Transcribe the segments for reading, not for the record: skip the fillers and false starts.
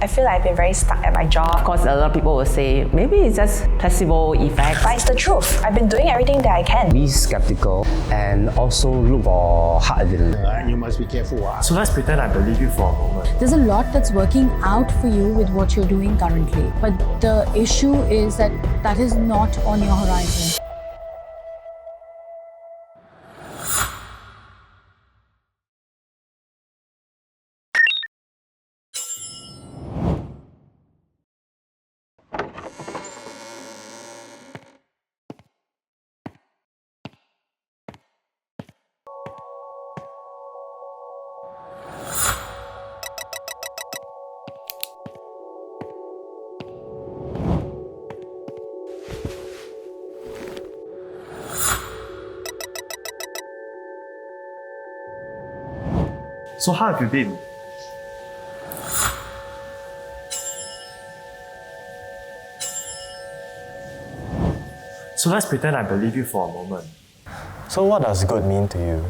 I feel like I've been very stuck at my job. Of course, a lot of people will say, maybe it's just placebo effect. But it's the truth. I've been doing everything that I can. Be skeptical and also look for hard evidence. You must be careful. So let's pretend I believe you for a moment. There's a lot that's working out for you with what you're doing currently. But the issue is that that is not on your horizon. So how have you been? So let's pretend I believe you for a moment. So what does good mean to you?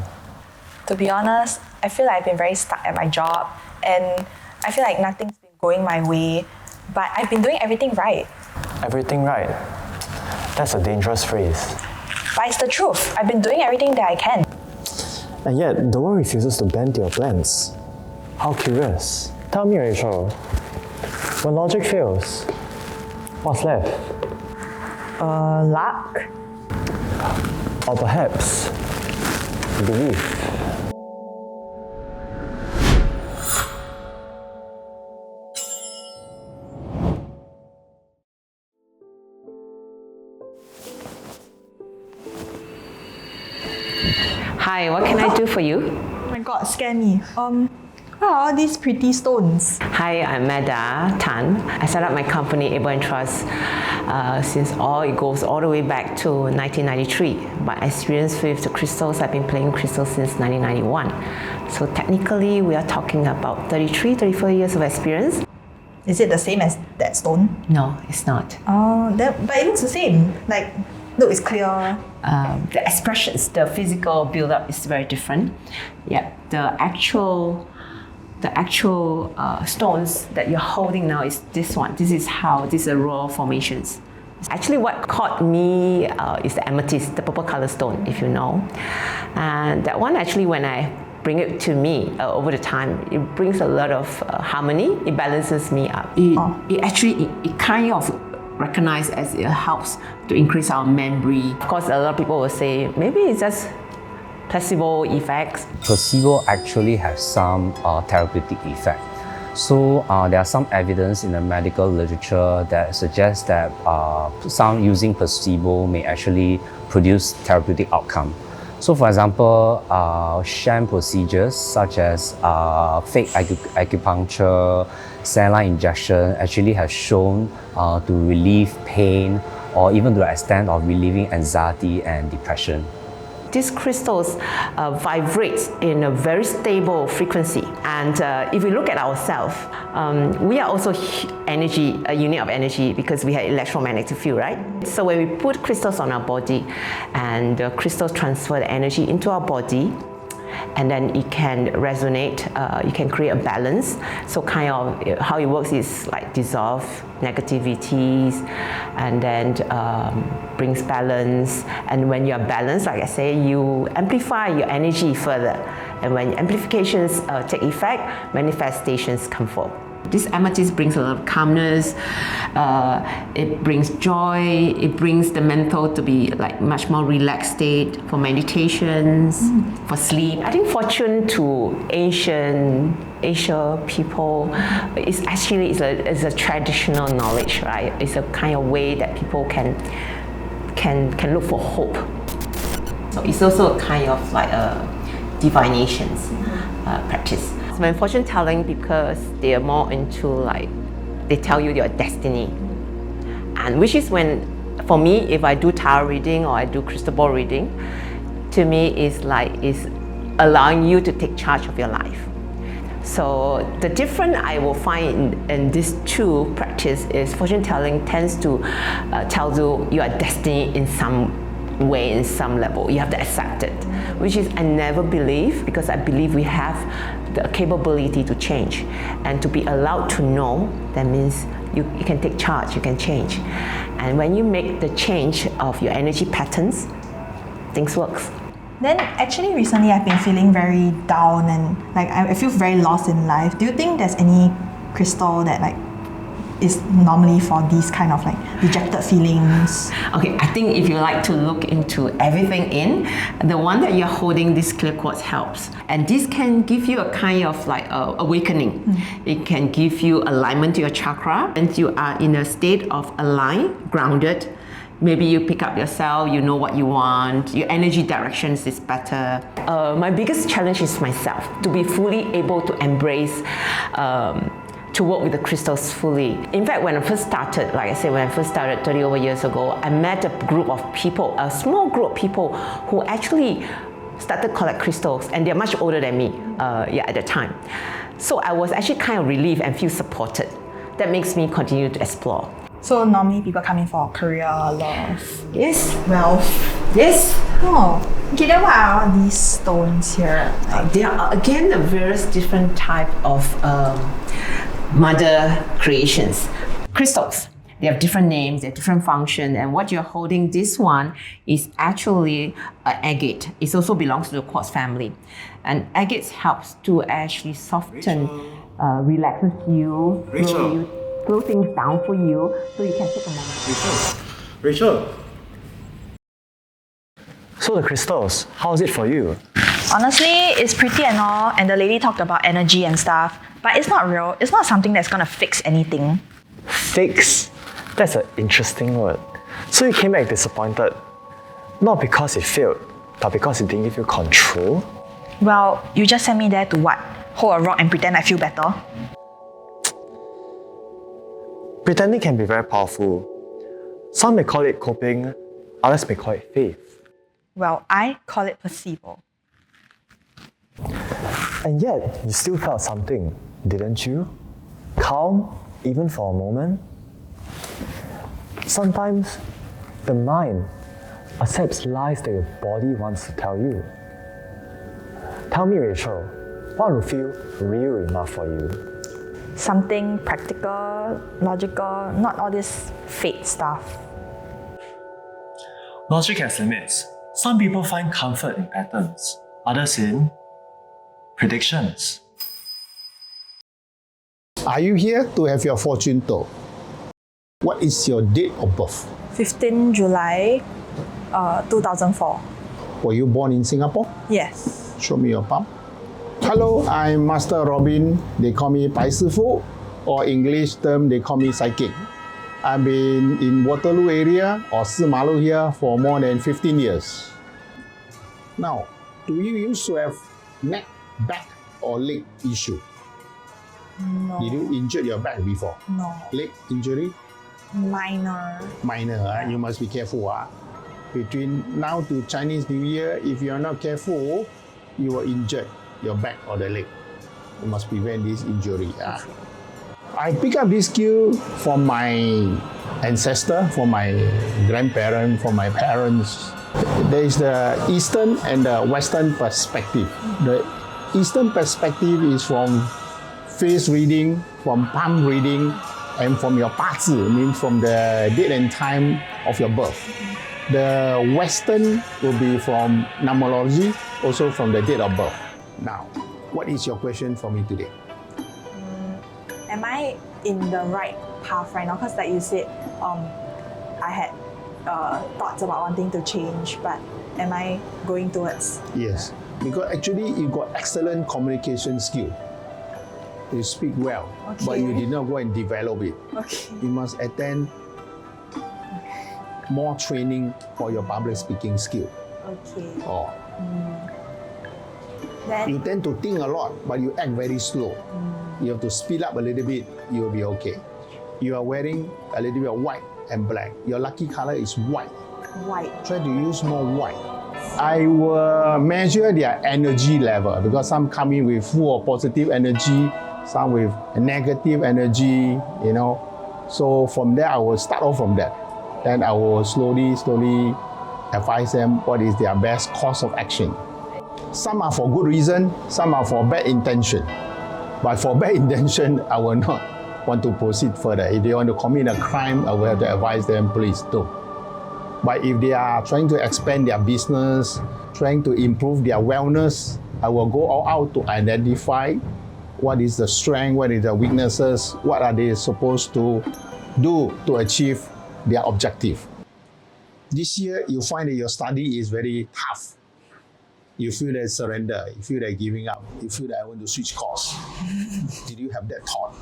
To be honest, I feel like I've been very stuck at my job and I feel like nothing's been going my way, but I've been doing everything right. Everything right? That's a dangerous phrase. But it's the truth. I've been doing everything that I can. And yet, the world refuses to bend to your plans. How curious. Tell me, Rachel, when logic fails, what's left? Luck? Or perhaps, belief. Hi, what can I do for you? Oh my god, scare me. What are all these pretty stones? Hi, I'm Meda Tan. I set up my company, YEO Trust, since it goes all the way back to 1993. My experience with the crystals, I've been playing crystals since 1991. So technically, we are talking about 34 years of experience. Is it the same as that stone? No, it's not. But it looks the same. Like, look, it's clear. The expressions, the physical build-up is very different. Yeah, the actual stones that you're holding now is this one. These are raw formations. Actually, what caught me is the amethyst, the purple color stone, if you know. And that one actually, when I bring it to me over the time, it brings a lot of harmony. It balances me up. It kind of recognized as it helps to increase our memory. Of course, a lot of people will say, maybe it's just placebo effects. Placebo actually has some therapeutic effect. So there are some evidence in the medical literature that suggests that some using placebo may actually produce therapeutic outcome. So for example, sham procedures such as fake acupuncture, saline injection actually has shown to relieve pain or even to the extent of relieving anxiety and depression. These crystals vibrate in a very stable frequency, and if we look at ourselves, we are also energy, a unit of energy, because we have electromagnetic field, right? So when we put crystals on our body, and the crystals transfer the energy into our body, and then it can resonate, you can create a balance. So kind of how it works is like dissolve negativities and then brings balance. And when you're balanced, like I say, you amplify your energy further. And when amplifications take effect, manifestations come forth. This amethyst brings a lot of calmness, it brings joy, it brings the mental to be like much more relaxed state for meditations, for sleep. I think fortune to Asia people is actually is a traditional knowledge, right? It's a kind of way that people can look for hope. So it's also a kind of like a divinations practice. When fortune telling, because they are more into like, they tell you your destiny. And which is when, for me, if I do tarot reading or I do crystal ball reading, to me is allowing you to take charge of your life. So the difference I will find in these two practice is fortune telling tends to tell you your destiny in some way, in some level. You have to accept it, which is I never believe, because I believe we have the capability to change. And to be allowed to know, that means you can take charge, you can change. And when you make the change of your energy patterns, things works. Then actually recently I've been feeling very down and like I feel very lost in life. Do you think there's any crystal that like is normally for these kind of like dejected feelings? Okay, I think if you like to look into everything in, the one that you're holding, this clear quartz helps. And this can give you a kind of like awakening. It can give you alignment to your chakra, and you are in a state of aligned, grounded. Maybe you pick up yourself, you know what you want, your energy directions is better. My biggest challenge is myself, to be fully able to embrace to work with the crystals fully. In fact, when I first started, like I said, when I first started 30 over years ago, I met a group of people, a small group of people who actually started collect crystals, and they're much older than me at the time. So I was actually kind of relieved and feel supported. That makes me continue to explore. So normally people come in for career, love, Yes. wealth. Yes. Oh, okay, then what are all these stones here? There are again the various different type of mother creations. Crystals. They have different names, they have different function, and what you're holding, this one is actually an agate. It also belongs to the quartz family. And agates helps to actually soften, relaxes you, slow things down for you, so you can take a moment. Rachel. So the crystals, how is it for you? Honestly, it's pretty and all, and the lady talked about energy and stuff, but it's not real. It's not something that's gonna fix anything. Fix? That's an interesting word. So you came back disappointed, not because it failed, but because it didn't give you control? Well, you just sent me there to what? Hold a rock and pretend I feel better? Pretending can be very powerful. Some may call it coping, others may call it faith. Well, I call it placebo. And yet, you still felt something, didn't you? Calm, even for a moment? Sometimes, the mind accepts lies that your body wants to tell you. Tell me, Rachel, what will feel real enough for you? Something practical, logical, not all this fate stuff. Logic has limits. Some people find comfort in patterns, others in predictions. Are you here to have your fortune told? What is your date of birth? 15 July 2004. Were you born in Singapore? Yes. Show me your palm. Hello, I'm Master Robin. They call me Pai Sifu, or English term they call me psychic. I've been in Waterloo area or Simalu here for more than 15 years. Now, do you used to have neck, back or leg issue? No. Did you injure your back before? No. Leg injury? Minor. Minor, you must be careful. Between now to Chinese New Year, if you are not careful, you will injure your back or the leg. You must prevent this injury. I pick up this skill from my ancestor, from my grandparents, from my parents. There is the Eastern and the Western perspective. The Eastern perspective is from face reading, from palm reading, and from your 八字, means from the date and time of your birth. The Western will be from numerology, also from the date of birth. Now, what is your question for me today? Am I in the right path right now? Because like you said, I had thoughts about wanting to change, but am I going towards? Yes, because actually you got excellent communication skill. You speak well, but you did not go and develop it. Okay. You must attend more training for your public speaking skill. Okay. Or Then, you tend to think a lot, but you act very slow. You have to speed up a little bit, you will be okay. You are wearing a little bit of white and black. Your lucky color is white. white. Try to use more white. I will measure their energy level because some come in with full of positive energy, some with negative energy, you know. So from there, I will start off from that. Then I will slowly advise them what is their best course of action. Some are for good reason, some are for bad intention. But for bad intention, I will not want to proceed further. If they want to commit a crime, I will have to advise them, please don't. But if they are trying to expand their business, trying to improve their wellness, I will go all out to identify what is the strength, what is the weaknesses, what are they supposed to do to achieve their objective. This year, you find that your study is very tough. You feel that surrender, you feel that giving up, you feel that I want to switch course. Did you have that thought?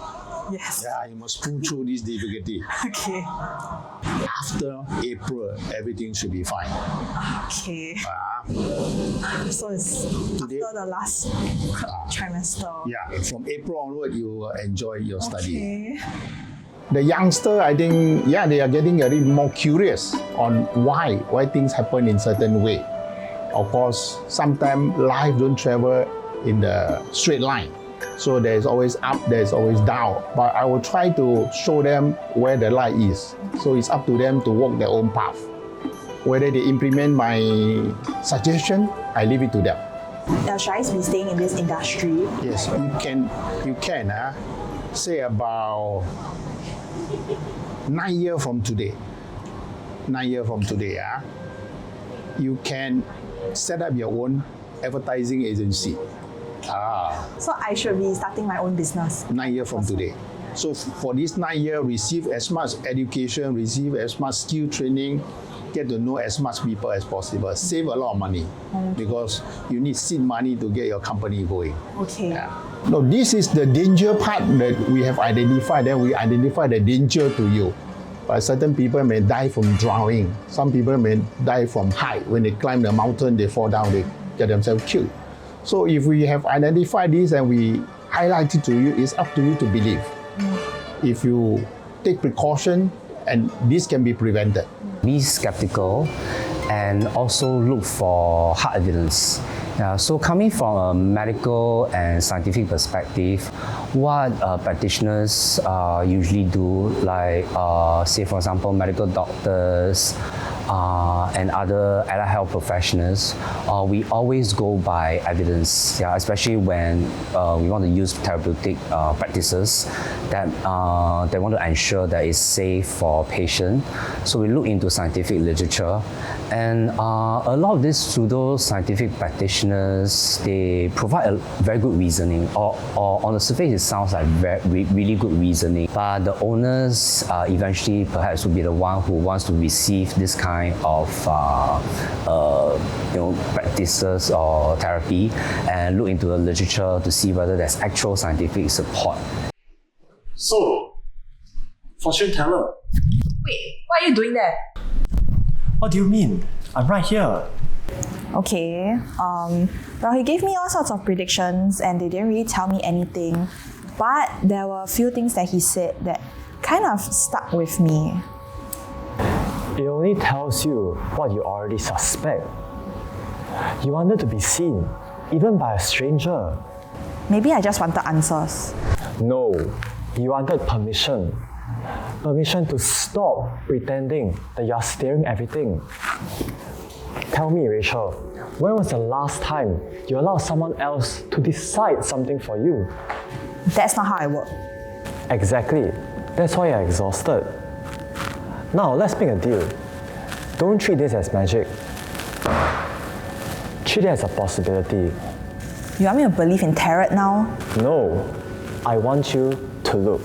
Yes. Yeah, you must pull through this difficulty. Okay. After April, everything should be fine. Okay. Ah, So it's Today- after the last trimester. yeah, from April onward, you will enjoy your study. Okay. The youngster, I think, yeah, they are getting a little more curious on why things happen in certain way. Of course, sometimes life don't travel in the straight line. So there's always up, there's always down. But I will try to show them where the light is. So it's up to them to walk their own path. Whether they implement my suggestion, I leave it to them. Should I be staying in this industry? Yes, you can say about 9 years from today. 9 years from today, you can set up your own advertising agency. So I should be starting my own business. 9 years from today. So for this 9 years, receive as much education, receive as much skill training, get to know as much people as possible. Save a lot of money because you need seed money to get your company going. Okay. No, this is the danger part that we have identified. Then we identify the danger to you. But certain people may die from drowning. Some people may die from height. When they climb the mountain, they fall down, they get themselves killed. So if we have identified this and we highlight it to you, it's up to you to believe. If you take precaution, and this can be prevented. Be skeptical and also look for hard evidence. So coming from a medical and scientific perspective, what practitioners usually do, like say for example medical doctors and other allied health professionals, we always go by evidence, especially when we want to use therapeutic practices that they want to ensure that it's safe for patient. So we look into scientific literature, and a lot of these pseudo-scientific practitioners, they provide a very good reasoning, or on the surface it sounds like really good reasoning, but the owners eventually perhaps will be the one who wants to receive this kind of practices or therapy and look into the literature to see whether there's actual scientific support. So, fortune teller, Wait, what are you doing there? what do you mean? I'm right here. Okay. Well, he gave me all sorts of predictions and they didn't really tell me anything. But there were a few things that he said that kind of stuck with me. It only tells you what you already suspect. You wanted to be seen, even by a stranger. Maybe I just wanted answers. No, you wanted permission. Permission to stop pretending that you're steering everything. Tell me, Rachel, when was the last time you allowed someone else to decide something for you? That's not how I work. Exactly. That's why you're exhausted. Now, let's make a deal. Don't treat this as magic. Treat it as a possibility. You want me to believe in tarot now? No, I want you to look.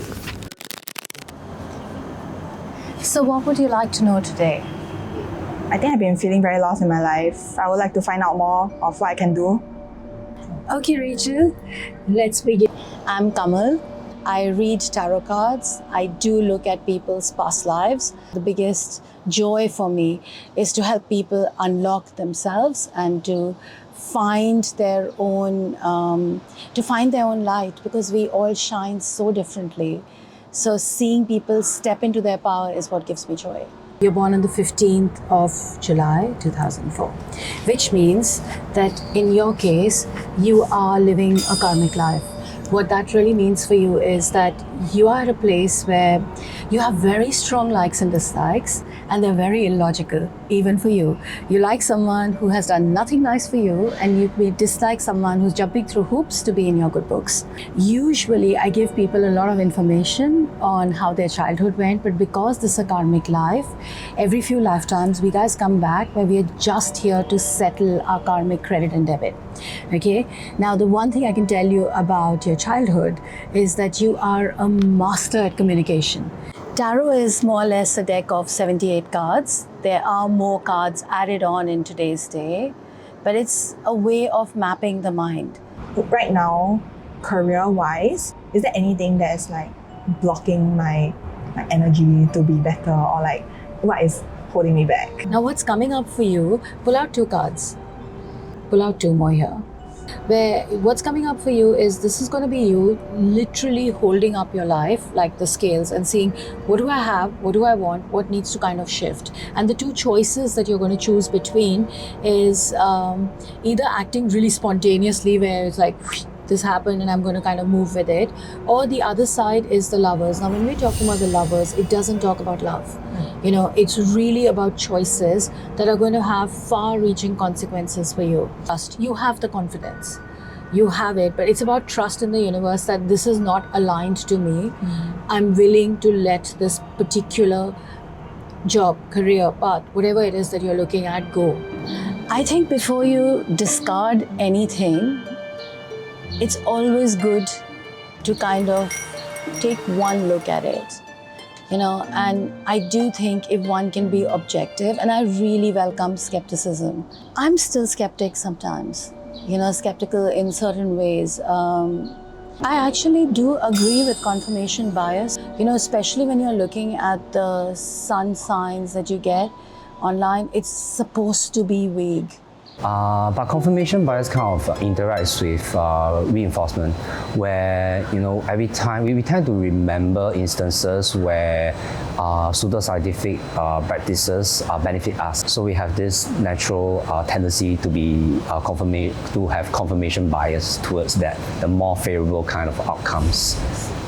So what would you like to know today? I think I've been feeling very lost in my life. I would like to find out more of what I can do. Okay, Rachel, let's begin. I'm Kamal. I read tarot cards. I do look at people's past lives. The biggest joy for me is to help people unlock themselves and to find their own light, because we all shine so differently. So seeing people step into their power is what gives me joy. You're born on the 15th of July 2004, which means that in your case, you are living a karmic life. What that really means for you is that you are at a place where you have very strong likes and dislikes, and they're very illogical, even for you. You like someone who has done nothing nice for you, and you may dislike someone who's jumping through hoops to be in your good books. Usually, I give people a lot of information on how their childhood went, but because this is a karmic life, every few lifetimes, we guys come back where we are just here to settle our karmic credit and debit. Okay? Now, the one thing I can tell you about your childhood is that you are a master at communication. Tarot is more or less a deck of 78 cards. There are more cards added on in today's day, but it's a way of mapping the mind. Right now, career-wise, is there anything that's like blocking my energy to be better, or like what is holding me back? Now, what's coming up for you, pull out 2 cards. Pull out 2 more here. Where what's coming up for you is this is going to be you literally holding up your life like the scales and seeing, what do I have, what do I want, what needs to kind of shift. And the 2 choices that you're going to choose between is either acting really spontaneously where it's like, this happened and I'm going to kind of move with it, or the other side is the lovers. Now, when we're talking about the lovers, it doesn't talk about love. You know, it's really about choices that are going to have far-reaching consequences for you. Trust. You have the confidence. You have it, but it's about trust in the universe that this is not aligned to me. I'm willing to let this particular job, career, path, whatever it is that you're looking at, go. I think before you discard anything, it's always good to kind of take one look at it, you know, and I do think if one can be objective, and I really welcome skepticism. I'm still skeptic sometimes, you know, skeptical in certain ways. I actually do agree with confirmation bias, you know, especially when you're looking at the sun signs that you get online, it's supposed to be vague. But confirmation bias kind of interacts with reinforcement, where every time we tend to remember instances where pseudoscientific practices benefit us. So we have this natural tendency to be to have confirmation bias towards that, the more favorable kind of outcomes.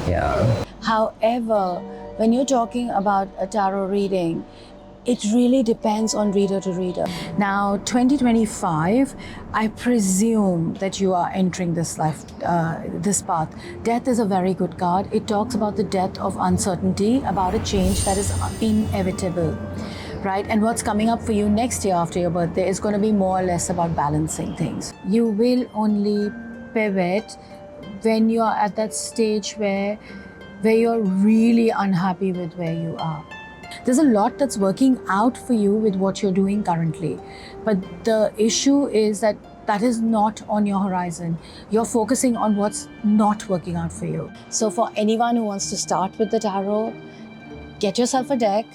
Yeah. However, when you're talking about a tarot reading, it really depends on reader to reader. Now, 2025, I presume that you are entering this life, this path. Death is a very good card. It talks about the death of uncertainty, about a change that is inevitable, right? And what's coming up for you next year after your birthday is going to be more or less about balancing things. You will only pivot when you are at that stage where you're really unhappy with where you are. There's a lot that's working out for you with what you're doing currently. But the issue is that is not on your horizon. You're focusing on what's not working out for you. So for anyone who wants to start with the tarot, get yourself a deck,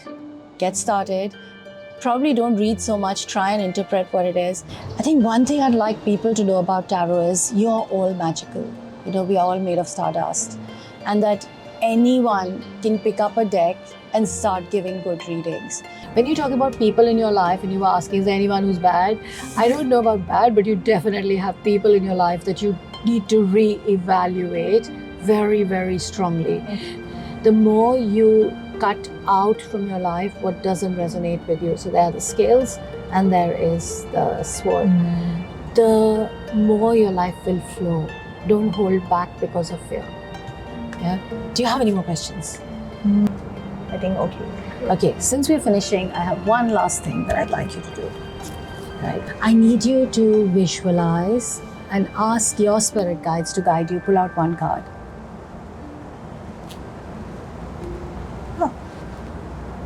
get started. Probably don't read so much, try and interpret what it is. I think one thing I'd like people to know about tarot is you're all magical. You know, we are all made of stardust. And that anyone can pick up a deck and start giving good readings. When you talk about people in your life and you were asking, is there anyone who's bad? I don't know about bad, but you definitely have people in your life that you need to re-evaluate very, very strongly. The more you cut out from your life what doesn't resonate with you. So there are the scales and there is the sword. The more your life will flow. Don't hold back because of fear. Yeah. Do you have any more questions? I think okay. Okay, since we're finishing, I have one last thing that I'd like you to do. Right? I need you to visualize and ask your spirit guides to guide you. Pull out one card. Oh.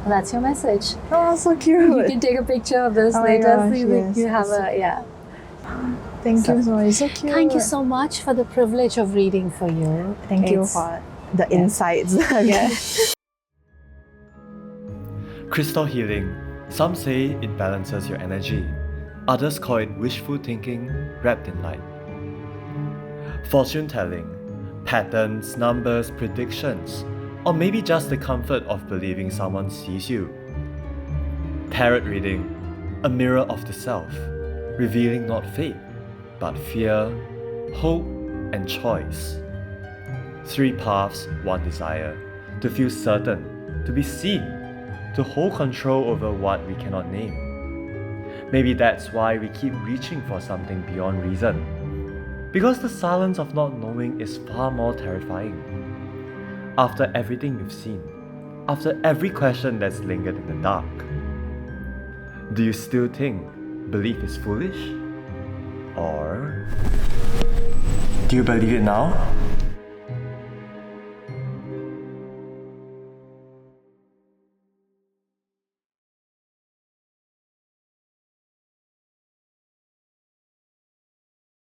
That's your message. Oh, so cute. You can take a picture of this Oh my later. gosh, So yes. you have a, yeah. Thank you so much. So cute. Thank you so much for the privilege of reading for you. Thank you It's- for the insights. Yeah. Crystal healing. Some say it balances your energy. Others call it wishful thinking wrapped in light. Fortune telling. Patterns, numbers, predictions. Or maybe just the comfort of believing someone sees you. Tarot reading. A mirror of the self. Revealing not fate, but fear, hope, and choice. 3 paths, 1 desire. To feel certain, to be seen, to hold control over what we cannot name. Maybe that's why we keep reaching for something beyond reason. Because the silence of not knowing is far more terrifying. After everything we've seen, after every question that's lingered in the dark, do you still think belief is foolish? Or do you believe it now?